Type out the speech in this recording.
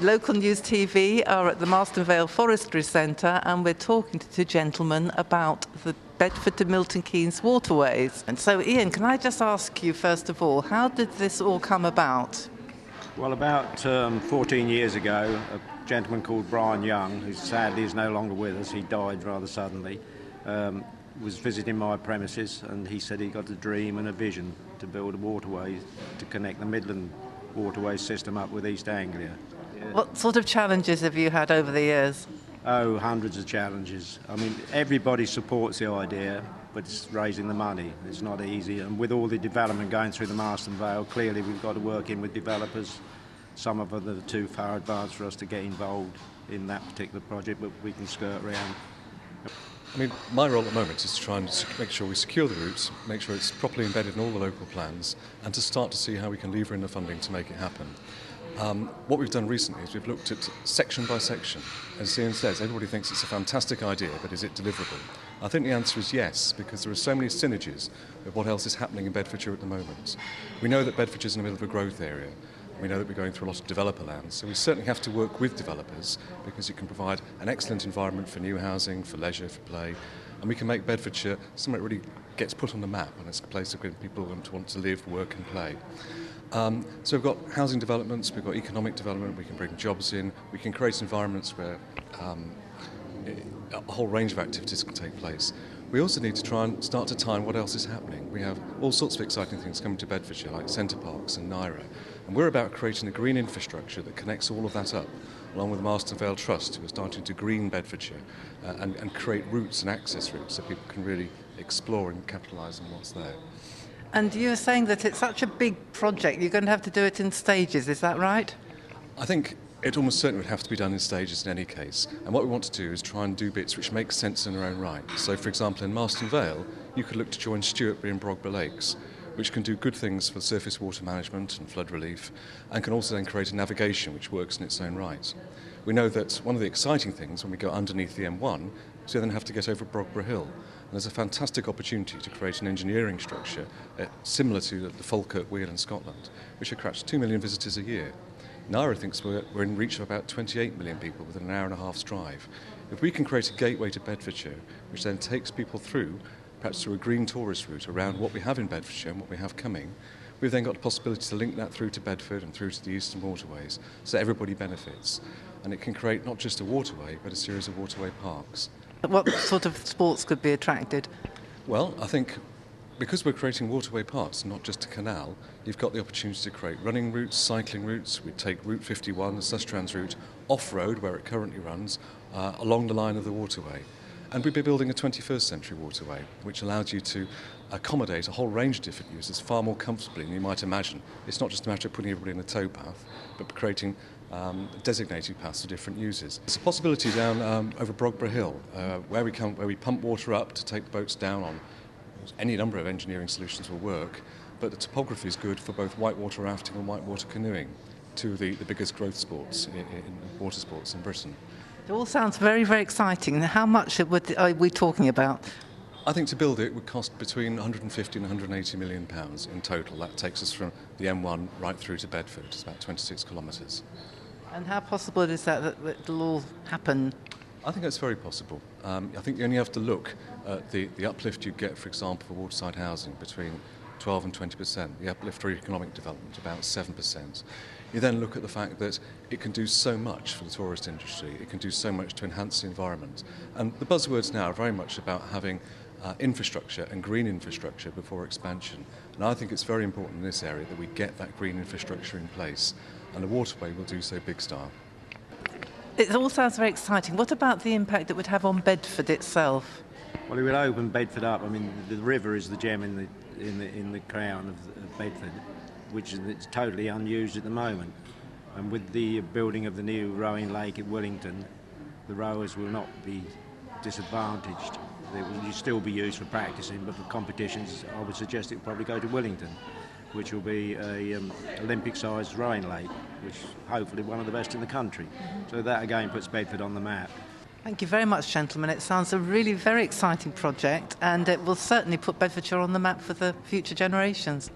Local News TV are at the Marston Vale Forestry Centre and we're talking to two gentlemen about the Bedford to Milton Keynes waterways. And so Ian, can I just ask you first of all, how did this all come about? Well, about 14 years ago, a gentleman called Brian Young, who sadly is no longer with us, he died rather suddenly, was visiting my premises, and he said he got a dream and a vision to build a waterway to connect the Midland waterway system up with East Anglia. What sort of challenges have you had over the years? Oh, hundreds of challenges. I mean, everybody supports the idea, but it's raising the money. It's not easy. And with all the development going through the Marston Vale, clearly we've got to work in with developers. Some of them are too far advanced for us to get involved in that particular project, but we can skirt around. I mean, my role at the moment is to try and make sure we secure the routes, make sure it's properly embedded in all the local plans, and to start to see how we can lever in the funding to make it happen. What we've done recently is we've looked at section by section. As Ian says, everybody thinks it's a fantastic idea, but is it deliverable? I think the answer is yes, because there are so many synergies with what else is happening in Bedfordshire at the moment. We know that Bedfordshire is in the middle of a growth area. We know that we're going through a lot of developer land, so we certainly have to work with developers because you can provide an excellent environment for new housing, for leisure, for play, and we can make Bedfordshire somewhere that really gets put on the map, and it's a place where people want to live, work and play. So we've got housing developments, we've got economic development, we can bring jobs in, we can create environments where a whole range of activities can take place. We also need to try and start to time what else is happening. We have all sorts of exciting things coming to Bedfordshire, like Centre Parks and Naira, and we're about creating a green infrastructure that connects all of that up, along with the Marston Vale Trust, who are starting to green Bedfordshire and create routes and access routes so people can really explore and capitalise on what's there. And you were saying that it's such a big project, you're going to have to do it in stages, is that right? I think it almost certainly would have to be done in stages in any case. And what we want to do is try and do bits which make sense in their own right. So, for example, in Marston Vale, you could look to join Stewartbury and Brogborough Lakes, which can do good things for surface water management and flood relief, and can also then create a navigation which works in its own right. We know that one of the exciting things when we go underneath the M1 is we then have to get over Brogborough Hill. And there's a fantastic opportunity to create an engineering structure similar to the Falkirk Wheel in Scotland, which attracts 2 million visitors a year. Naira thinks we're in reach of about 28 million people within an hour and a half's drive. If we can create a gateway to Bedfordshire, which then takes people through, perhaps through a green tourist route around what we have in Bedfordshire and what we have coming, we've then got the possibility to link that through to Bedford and through to the eastern waterways, so everybody benefits. And it can create not just a waterway, but a series of waterway parks. What sort of sports could be attracted? Well, I think because we're creating waterway parks, not just a canal, you've got the opportunity to create running routes, cycling routes. We take Route 51, the Sustrans route, off-road, where it currently runs, along the line of the waterway. And we'd be building a 21st century waterway, which allows you to accommodate a whole range of different users far more comfortably than you might imagine. It's not just a matter of putting everybody in a towpath, but creating designated paths for different users. It's a possibility down over Brogborough Hill, where we pump water up to take the boats down on. Any number of engineering solutions will work, but the topography is good for both whitewater rafting and whitewater canoeing, two of the biggest growth sports in water sports in Britain. It all sounds very, very exciting. How much are we talking about? I think to build it would cost between 150 and 180 million pounds in total. That takes us from the M1 right through to Bedford. It's about 26 kilometres. And how possible is that it'll all happen? I think that's very possible. I think you only have to look at the uplift you get, for example, for waterside housing between 12 and 20%. The uplift for economic development, about 7%. You then look at the fact that it can do so much for the tourist industry. It can do so much to enhance the environment. And the buzzwords now are very much about having infrastructure and green infrastructure before expansion. And I think it's very important in this area that we get that green infrastructure in place. And the waterway will do so big style. It all sounds very exciting. What about the impact it would have on Bedford itself? Well, it would open Bedford up. I mean, the river is the gem in the crown of Bedford, which is totally unused at the moment. And with the building of the new rowing lake at Willington, the rowers will not be disadvantaged. They will still be used for practicing, but for competitions, I would suggest it would probably go to Willington, which will be an Olympic-sized rowing lake, which hopefully one of the best in the country. So that again puts Bedford on the map. Thank you very much, gentlemen. It sounds a really very exciting project, and it will certainly put Bedfordshire on the map for the future generations.